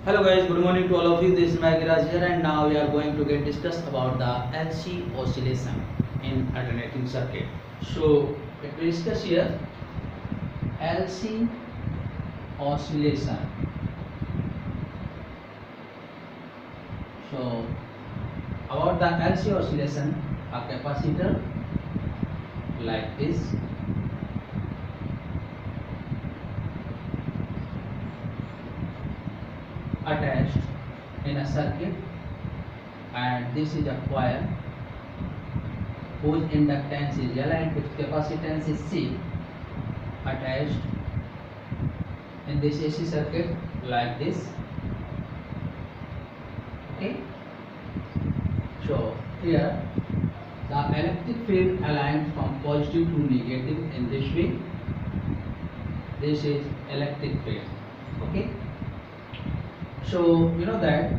Hello guys, good morning to all of you. This is Magiraj here, and now we are going to get discussed about the LC oscillation in alternating circuit. So let me discuss here LC oscillation. So about the LC oscillation, a capacitor like this attached in a circuit, and this is a coil whose inductance is L and its capacitance is C, attached in this AC circuit like this. Okay, so here the electric field aligned from positive to negative in this way. This is electric field. Okay, so you know that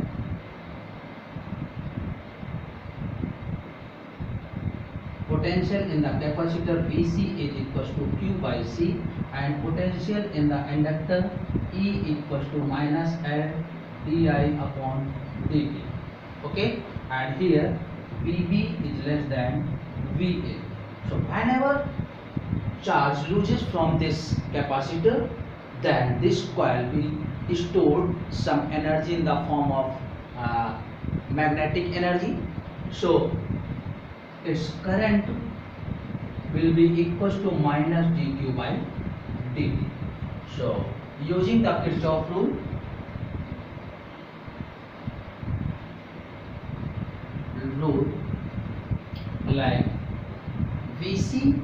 potential in the capacitor VC is equals to Q by C, and potential in the inductor E equals to minus L di upon dt. Okay, and here VB is less than VA. So whenever charge loses from this capacitor, then this coil will store some energy in the form of magnetic energy. So its current will be equals to minus dq by dt. So using the Kirchhoff rule, like Vc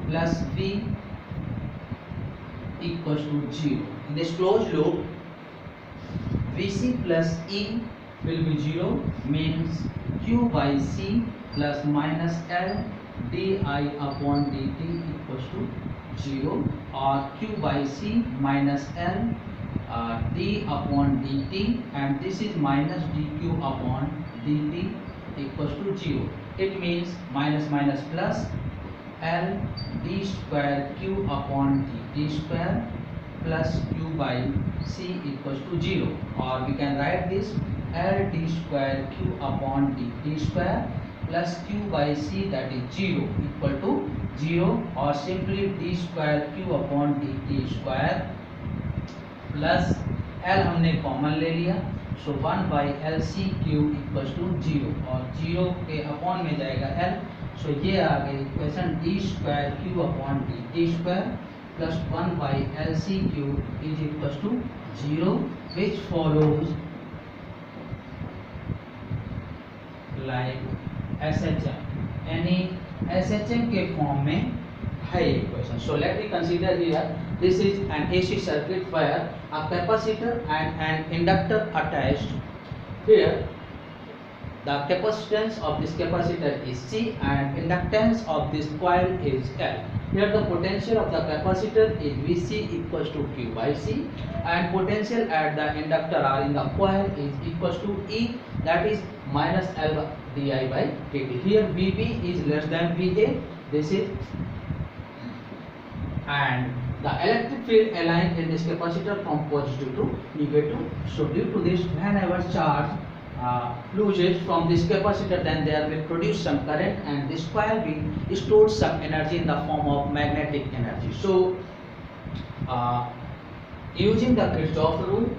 plus V equals to 0. In this closed loop, Vc plus E will be 0, means Q by C plus minus L di upon dt equals to 0, or Q by C minus L d upon dt, and this is minus dq upon dt equals to 0. It means minus minus plus L d square Q upon dt square plus Q by C equals to 0, or we can write this L d square Q upon dt square plus Q by C, that is 0, equal to 0, or simply d square Q upon dt square plus L हमने common ले लिया, so 1 by L C Q equals to 0, और 0 के upon में जाएगा L. सो ये आ गई equation d square Q upon dt square plus 1 by L C Q is equals to 0, which follows like SHM, यानी SHM के फॉर्म में है equation. So let me consider here, this is an AC circuit where a capacitor and an inductor attached. Here the capacitance of this capacitor is C and inductance of this coil is L. Here the potential of the capacitor is Vc equals to Q by C, and potential at the inductor or in the coil is equals to E, that is minus L di by dt. Here Vb is less than Va, this is, and the electric field aligned in this capacitor from positive to negative. So due to this, whenever charge loses from this capacitor, then there will produce some current, and this coil will store some energy in the form of magnetic energy. So using the Kirchhoff rule,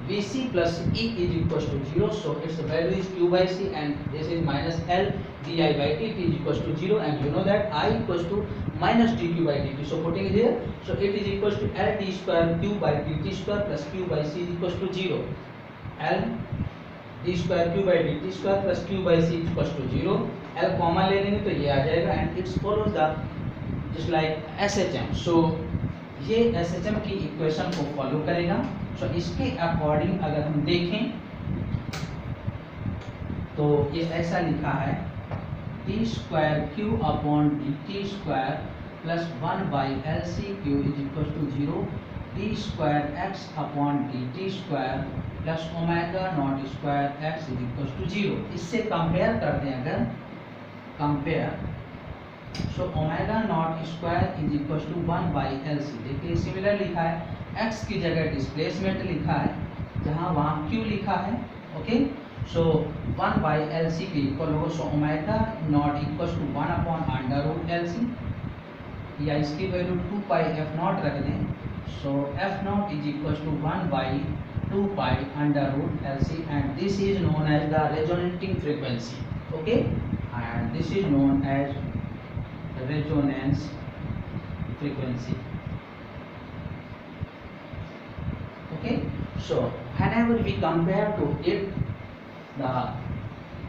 Vc plus E is equals to 0, so its value is Q by C, and this is minus L di by dt is equals to 0, and you know that I equals to minus dq by dt. So putting it here, so it is equals to L d square Q by dt square plus Q by C is equals to 0. L d square Q by dt square plus Q by C is equals to 0. L common ले लेंगे तो ये आ जाएगा, and it follows the just like SHM. So ये SHM की equation को follow करेगा. So इसके अकॉर्डिंग अगर हम देखें तो ये ऐसा लिखा है d square Q upon dt square plus 1 by L C Q is equal to 0, d square x upon dt square plus omega naught square x is equal to 0. इससे कंपेयर कर दें अगर, compare, so omega naught square is equal to 1 by LC. देखिए similar लिखा है, x की जगह displacement लिखा है, जहाँ वहाँ Q लिखा है। Okay, so 1 by L C के इक्वल होगा, so omega not equal to 1 upon under root L C, या इसकी वैल्यू 2 पाई एफ नॉट रख दें। So F not is equal to 1 by 2 pi under root L C, and this is known as the resonating frequency. Okay, and this is known as resonance frequency. Okay, so whenever we compare to it the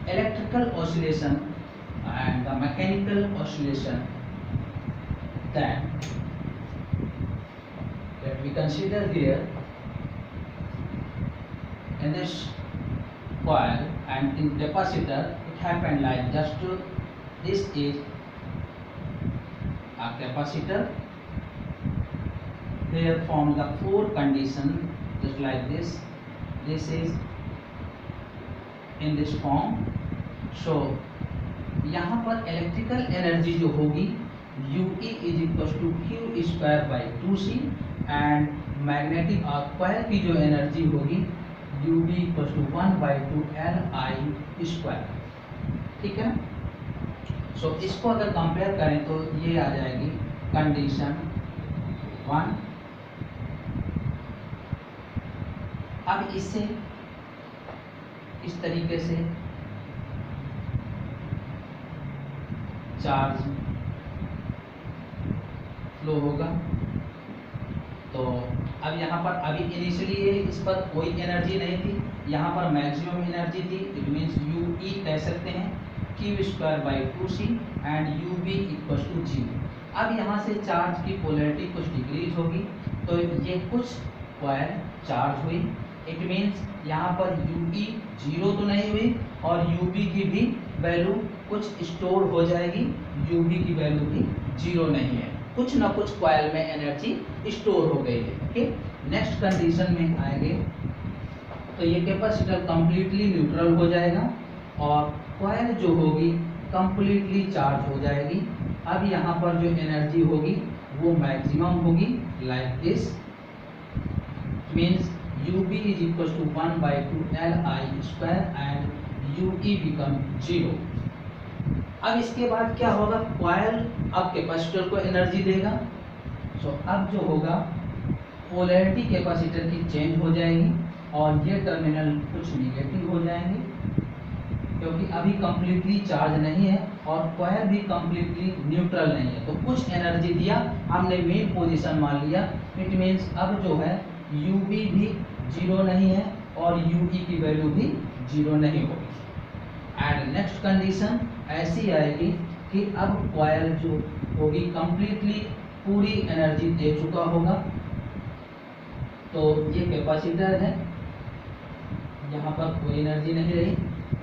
electrical oscillation and the mechanical oscillation, then let we consider here in this coil and in capacitor it happened like just to, this is a capacitor. Here from the four condition just like this, this is in this form. So यहाँ पर electrical energy जो होगी UE is equal to Q square by 2C, and magnetic coil की जो energy होगी UB equal to 1 by 2 LI square. ठीक है, सो इसको अगर कंपेयर करें तो ये आ जाएगी कंडीशन 1। अब इससे इस तरीके से चार्ज फ्लो होगा। तो अब यहाँ पर अभी इनिशियली इस पर कोई एनर्जी नहीं थी, यहाँ पर मैक्सिमम एनर्जी थी। इट मीन्स UE कह सकते हैं Q square by 2C and UB equal to 0। अब यहाँ से चार्ज की पोलैरिटी कुछ डिक्रीज होगी, तो ये कुछ कॉइल चार्ज हुई। इट मीन्स यहाँ पर UE 0 तो नहीं हुई और UB की भी वैल्यू कुछ स्टोर हो जाएगी, UB की वैल्यू भी 0 नहीं है, कुछ ना कुछ कॉइल में एनर्जी स्टोर हो गई है। ओके, नेक्स्ट कंडीशन में आएंगे तो ये कैपेसिटर कंप्लीटली न्यूट्रल हो जाएगा और कॉइल जो होगी कंप्लीटली चार्ज हो जाएगी। अब यहाँ पर जो एनर्जी होगी वो मैक्सिमम होगी like this, means UB is equals to 1 by 2 LI square and UE become 0। अब इसके बाद क्या होगा, कॉइल अब कैपेसिटर को एनर्जी देगा। सो अब जो होगा पोलैरिटी कैपेसिटर की चेंज हो जाएगी और ये टर्मिनल कुछ निगेटिव हो जाएंगे क्योंकि अभी कंप्लीटली चार्ज नहीं है और कॉइल भी कंप्लीटली न्यूट्रल नहीं है। तो कुछ एनर्जी दिया, हमने मेन पोजीशन मान लिया। इट मीन्स अब जो है UB भी 0 नहीं है और UE की वैल्यू भी 0 नहीं होगी। एंड नेक्स्ट कंडीशन ऐसी आएगी कि अब कॉइल जो होगी कंप्लीटली पूरी एनर्जी दे चुका होगा। तो ये कैपेसिटर है, यहाँ पर कोई एनर्जी नहीं रही,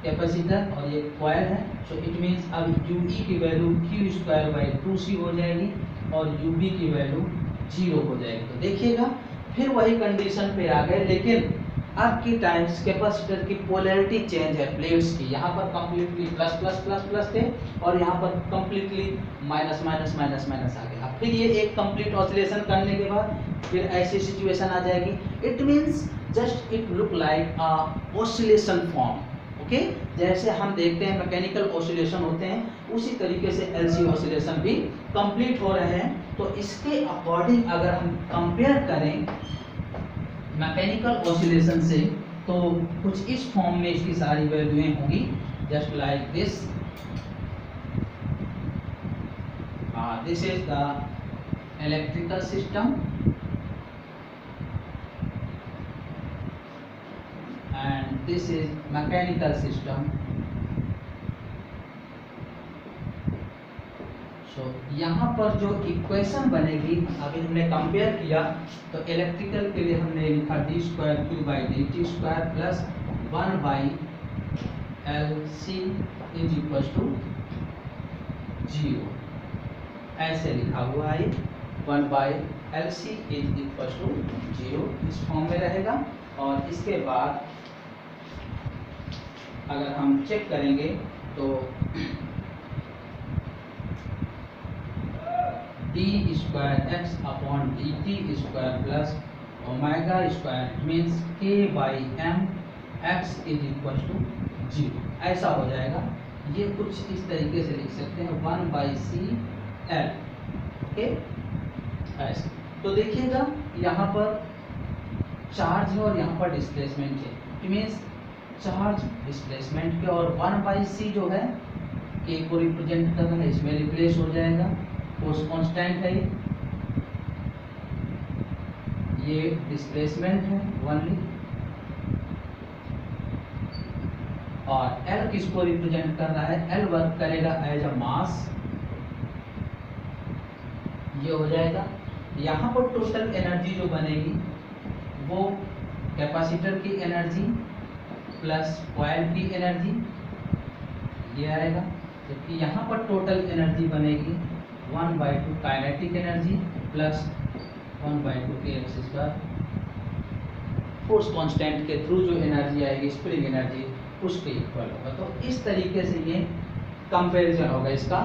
कैपेसिटर और ये कॉइल है। सो इट मीन्स अब UE की value Q square by 2C हो जाएगी और UB की वैल्यू 0 हो जाएगी। तो देखिएगा फिर वही कंडीशन पे आ गए, लेकिन अब की टाइम्स कैपेसिटर की पोलैरिटी चेंज है प्लेट्स की। यहाँ पर completely plus plus plus plus थे और यहाँ पर completely minus minus minus minus आ गया। अब फिर ये एक कंप्लीट ऑसिलेशन करने के बाद फिर ऐसी सिचुएशन आ जाएगी। It means just it look like a oscillation form. Okay, जैसे हम देखते हैं मैकेनिकल ऑसिलेशन होते हैं उसी तरीके से LC ऑसिलेशन भी कंप्लीट हो रहे हैं। तो इसके अकॉर्डिंग अगर हम कंपेयर करें मैकेनिकल ऑसिलेशन से तो कुछ इस फॉर्म में इसकी सारी वैल्यूएं होंगी just like this. This is the electrical system and this is mechanical system। so यहाँ पर जो इक्वेशन बनेगी, अभी हमने कंपेयर किया तो इलेक्ट्रिकल के लिए हमने लिखा d square Q by dt square plus 1 by LC is equal to 0, ऐसे लिखा हुआ है। 1 by LC is equal to 0 इस फॉर्म में रहेगा। और इसके बाद अगर हम चेक करेंगे तो d square x upon dt square plus omega square means k by M X is equal to 0, ऐसा हो जाएगा। ये कुछ इस तरीके से लिख सकते हैं 1 बाई सी एल, ओके ऐसे। तो देखिएगा यहाँ पर चार्ज है और यहाँ पर डिस्प्लेसमेंट है, इट मीन्स चार्ज डिस्प्लेसमेंट के, और 1 बाई सी जो है के को रिप्रेजेंट कर रहा है, इसमें रिप्लेस हो जाएगा। फोर्स कांस्टेंट है, ये डिस्प्लेसमेंट है ओनली, और L किसको रिप्रेजेंट कर रहा है, L वर्क करेगा एज अ मास, ये हो जाएगा। यहाँ पर टोटल एनर्जी जो बनेगी वो कैपेसिटर की एनर्जी प्लस कॉइल की एनर्जी, ये आएगा। जबकि यहाँ पर टोटल एनर्जी बनेगी 1/2 kinetic energy plus 1/2 K X square, force constant के थ्रू जो एनर्जी आएगी स्प्रिंग एनर्जी उसके इक्वल होगा। तो इस तरीके से ये कंपैरिजन होगा इसका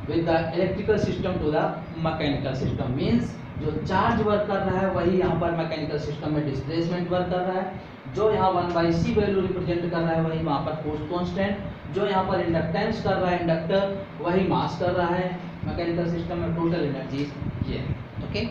with the electrical system to the mechanical system. Means जो चार्ज वर्क कर रहा है वही यहाँ पर मैकेनिकल सिस्टम में डिस्प्लेसमेंट वर्क कर रहा है, जो यहाँ 1/c वैल्यू रिप्रेजेंट कर रहा है वही वहाँ पर फोर्स कांस्टेंट, जो यहाँ पर इंडक्टेंस कर रहा है इंडक्टर वही मास कर रहा है मैकेनिकल सिस्टम में। टोटल एनर्जी ये है, ओके।